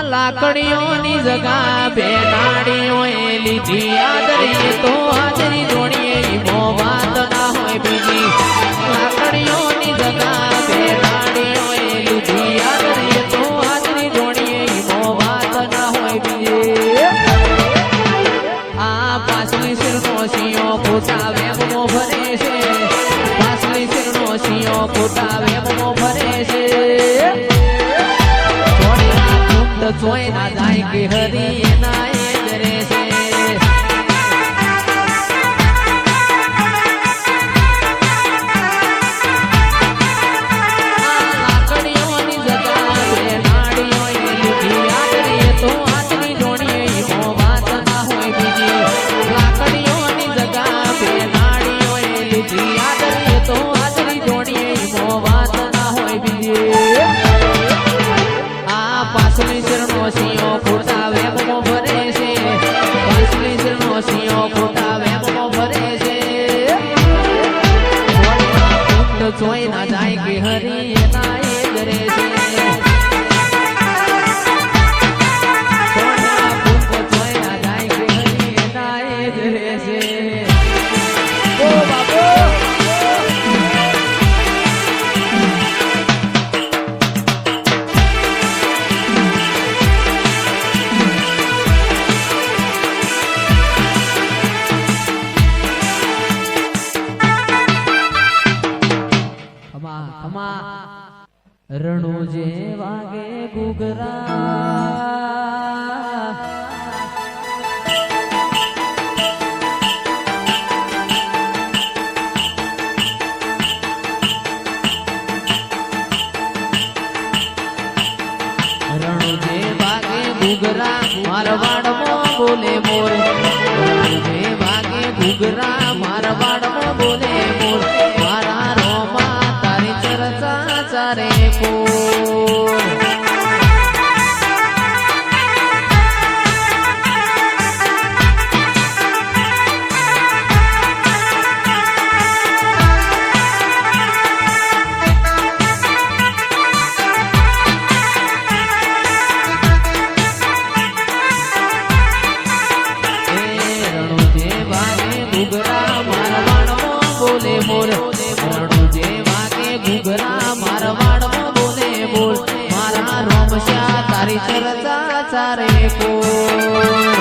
લાકડીઓની જગા બેનાડીઓએ લીધી આદરી તો હાજરી જોડીએ મો વાત ના હોય બીજી લાકડીઓની જગા બેનાડીઓએ લીધી આદરી તો હાજરી જોડીએ મો વાત ના હોય બીજી આ પાછલી શિરનો સિંહો પોતા વેમો ભરે છે પાછલી શિરનો સિંહો પોતા વેમો ભરે છે જોઈ ના જાય કે હરી ના એ કરે છે લાકડીઓની જગા બેનાડીઓ લીધી આદરી તો હાથની જોડીએ મો વાત ના હોય બીજી લાકડીઓની જગા બેનાડીઓ લીધી આદરી તો હાથની જોડીએ મો વાત ના હોય બીજી પાછલી શિરનો સિંહો પોતા વેમો ભરે છે પાછલી શિરનો સિંહો પોતા વેમો ભરે છે જોઈ ના જાય કે હરી એના એ કરે છે જોઈ ના જાય કે હરી એના એ કરે છે ઓ બાપો રણુ જે વાગે ઘૂઘરા રણુ જે વાગે ઘૂઘરા મારવાડમાં બોલે મોર રણુ જે વાગે ઘૂઘરા મારવાડમાં બોલે મોર મારા રોમા તારી ચર્ચા ચારે કોર તારી ચર્ચા ચારે કોર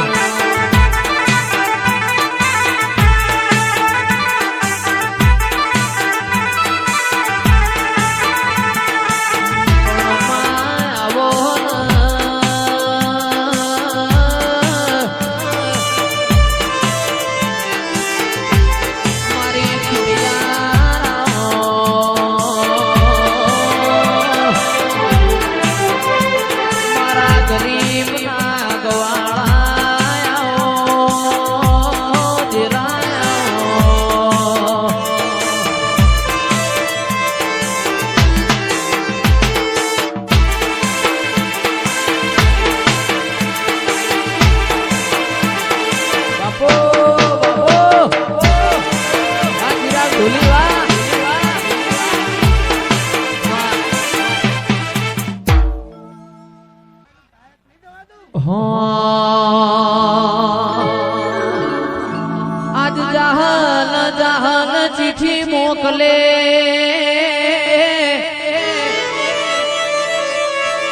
આજ જહાન જહાન ચિઠ્ઠી મોકલે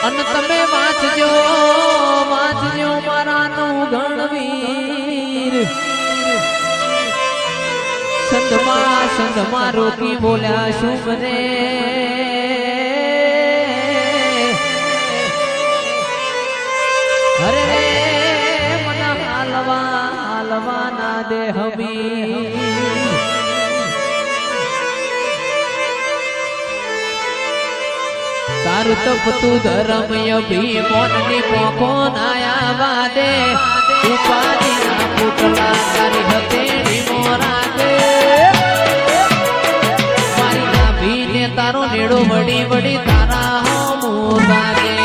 અને તમે વાંચજો વાંચજો મારાનું ગણવીર સંધમાં રોકી બોલ્યા શું મને અરે મને હાલવા ના દે હમી તારું તપતું ધર્મ અભિમાનની પોખો નાયા વાદે ઉપાધિના પુતળા તારી હથેળી મોરાગે મારી નાભીને તારો નેડો વડી વડી તારા હોમું લાગે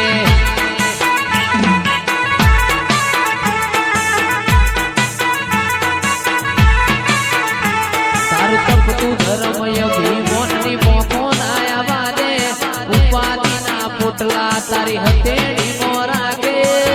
તપતું ધર્મય ભીમોનની પોખો નાયા વાદે ઉપાધિના પોટલા તારી હથેળી મોરાગે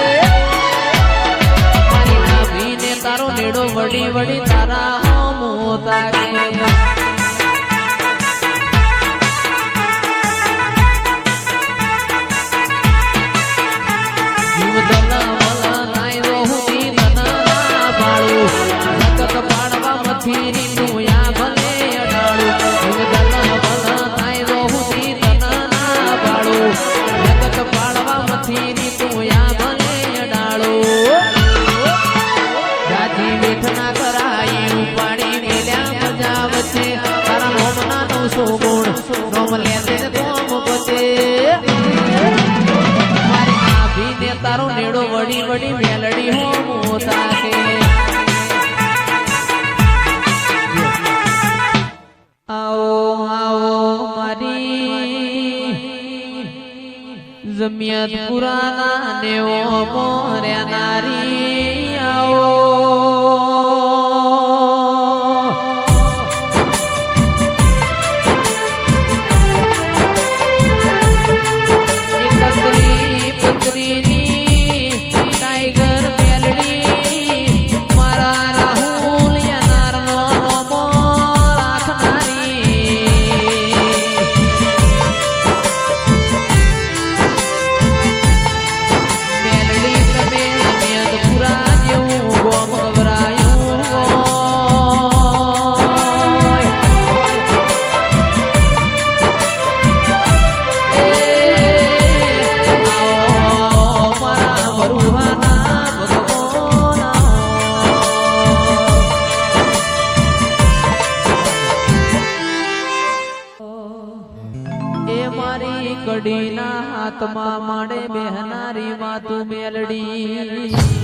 વડી મેલડી હો મોતા કે આવો આવો મારી જમિયત પુરાના નેવો મોર્યા નારી આવો કડીના હાથમાં માડે બેહનારી માતું મેલડી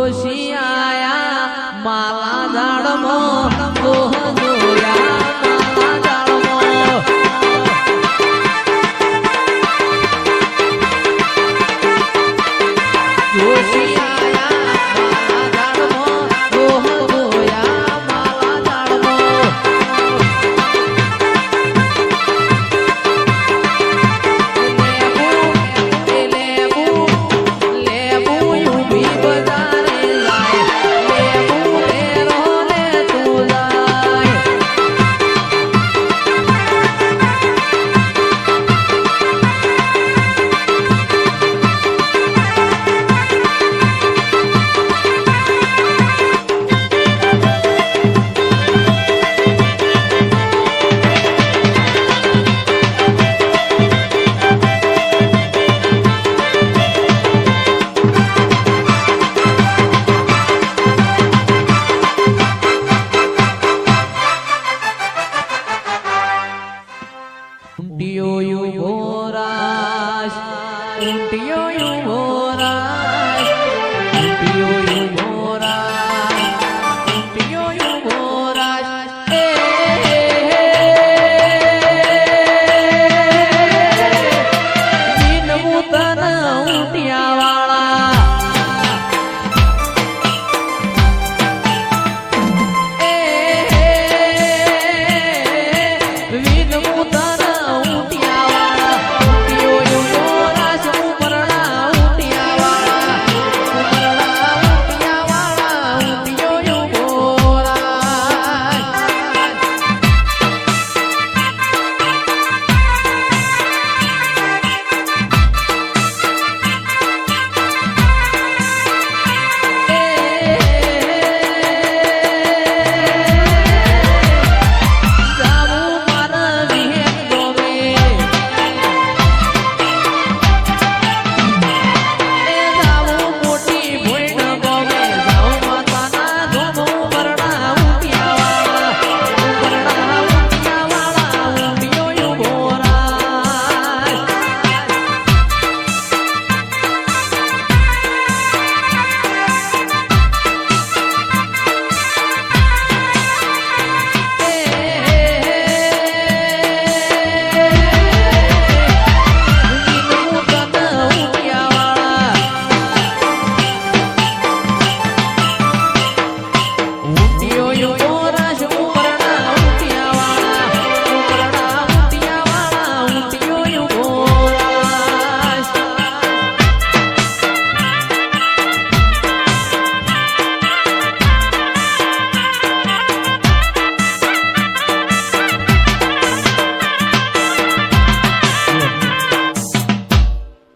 જોશી આયા માલા ઝાડમાં દોહ જોયા માલા ઝાડમાં જોશી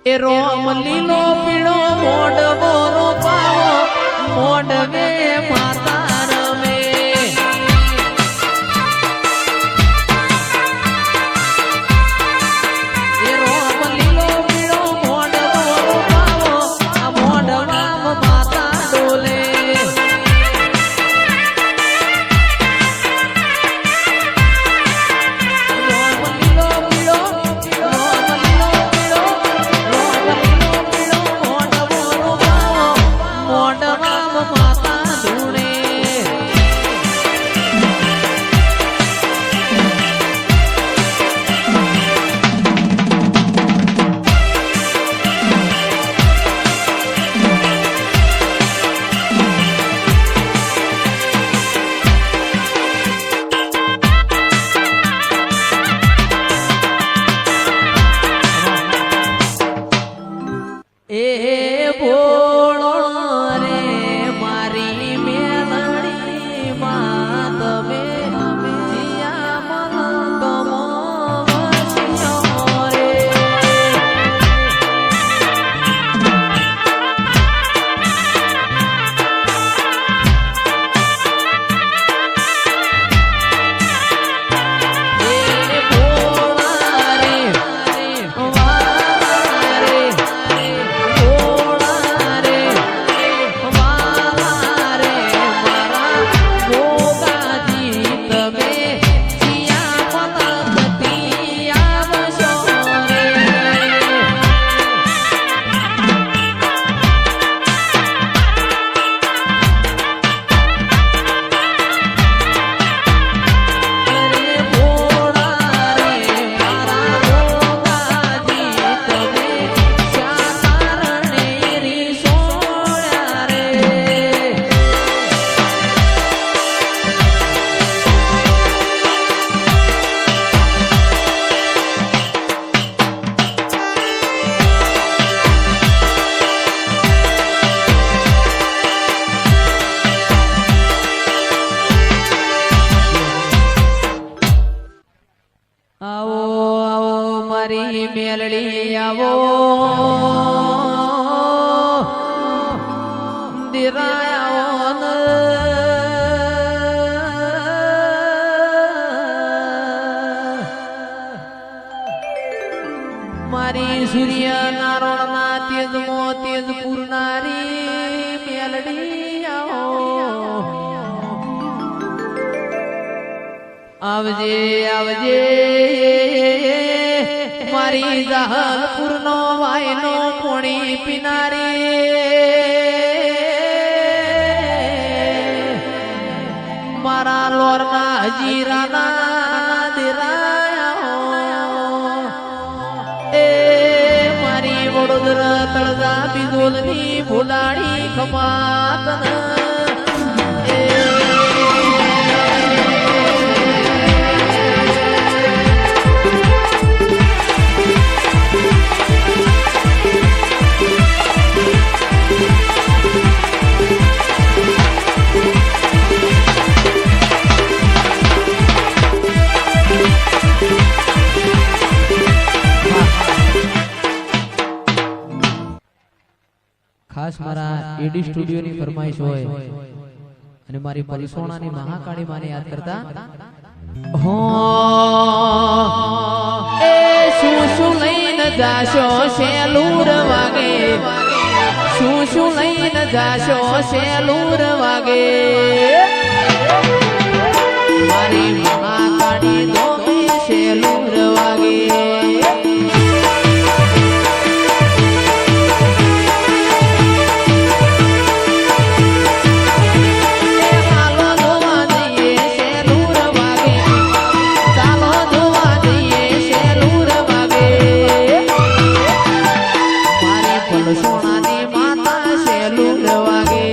રોમ લીલો પીળો મોઢવો રોપાવો મોઢવે માતા રમે રોમ લીલો પીળો મોઢવો રોપાવો મોઢવામાં માતા ડોલે મેલડી આવજે આવજે મારી જહલપુર નો વાયનો પોણી પીનારી મારા લોરના હજીરાના દેરાયા એ મારી વડોદરા તળજા બિજોલની ભૂલાડી ખમાતન ખાસ મારા એડી સ્ટુડિયો ની ફરમાઈશ હોય અને મારી પલસોણાની મહાકાળી માને યાદ કરતા હો એ શું લઈને જાશો શેલુર વાગે શું લઈને જાશો શેલુર વાગે મારી મહાકાળી દોમે શેલુર વાગે સોનાની માતા શેલુર વાગે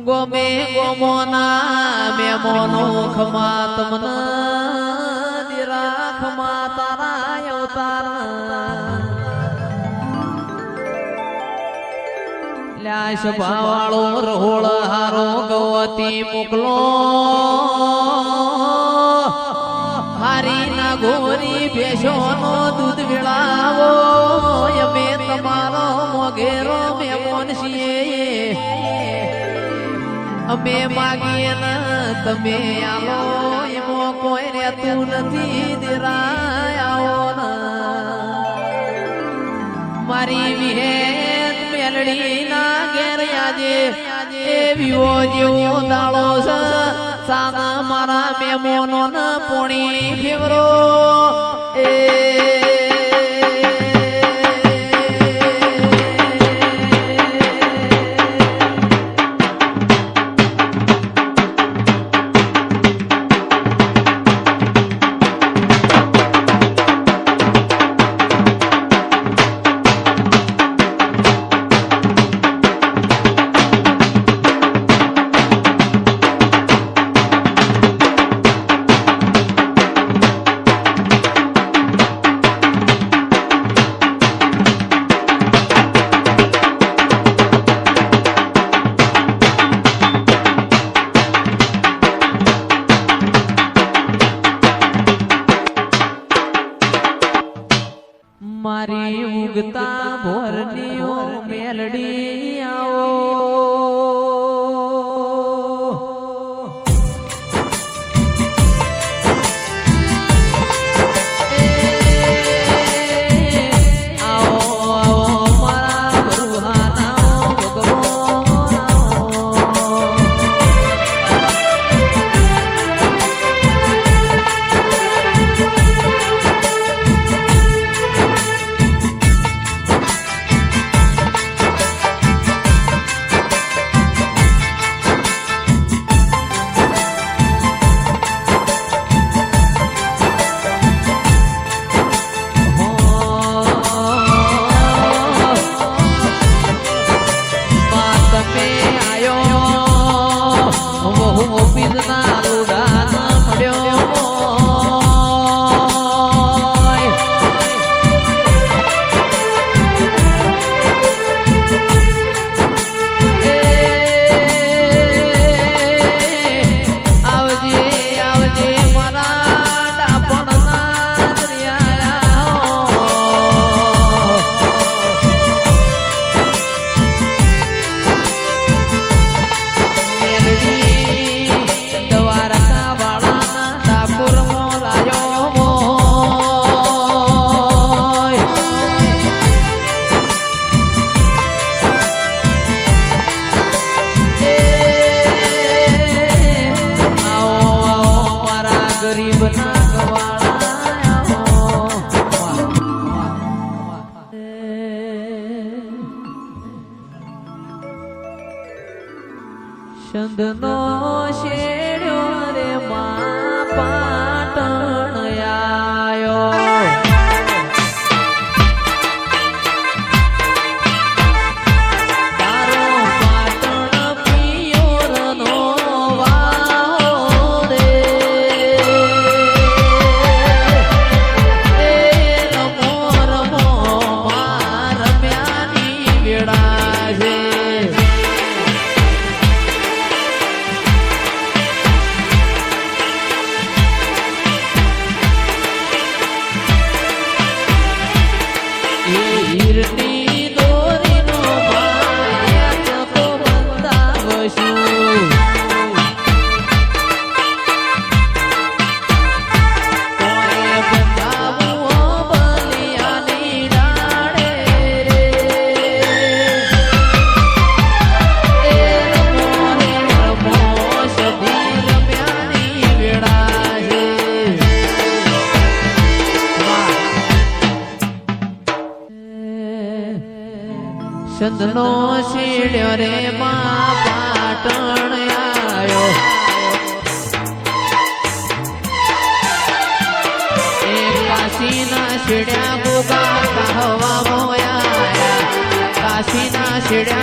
ગોમે ગોમોના મેમોનો ખમા તમને નિરાખમાં તારા અવતાર લ્યાશ ભાવાળો રોળ હારો ગવતી મોકલો હારી ના ગોરી ભેશોનો દૂધ વિળાવો અમે તમારો મોગેરો મેમોન છીએ અમે માગીએ ને તમે આલો એમો કોઈ રહેતું નથી દેરાય આવો ને મારી વિહેત મેલડી ના ઘેર આજે એવીઓ જેવો દાળો છે સાના મારા મેમોનો ને પોણી ફેવરો એ મારી ઉગતા ભોરની ઓ મેલડી આવો ચંદનો શેડ્યો રે માં પાટણ આયો તારો પાટણ પિયોરનો વાહો રે એ રમો રમો માં રમ્યાની વેળા છે ચંદનો શેડ્યો રે માં પાટણ આયો એ કાશીના શેડ્યા ગોગા કહવા મોયા કાશીના શેડ્યા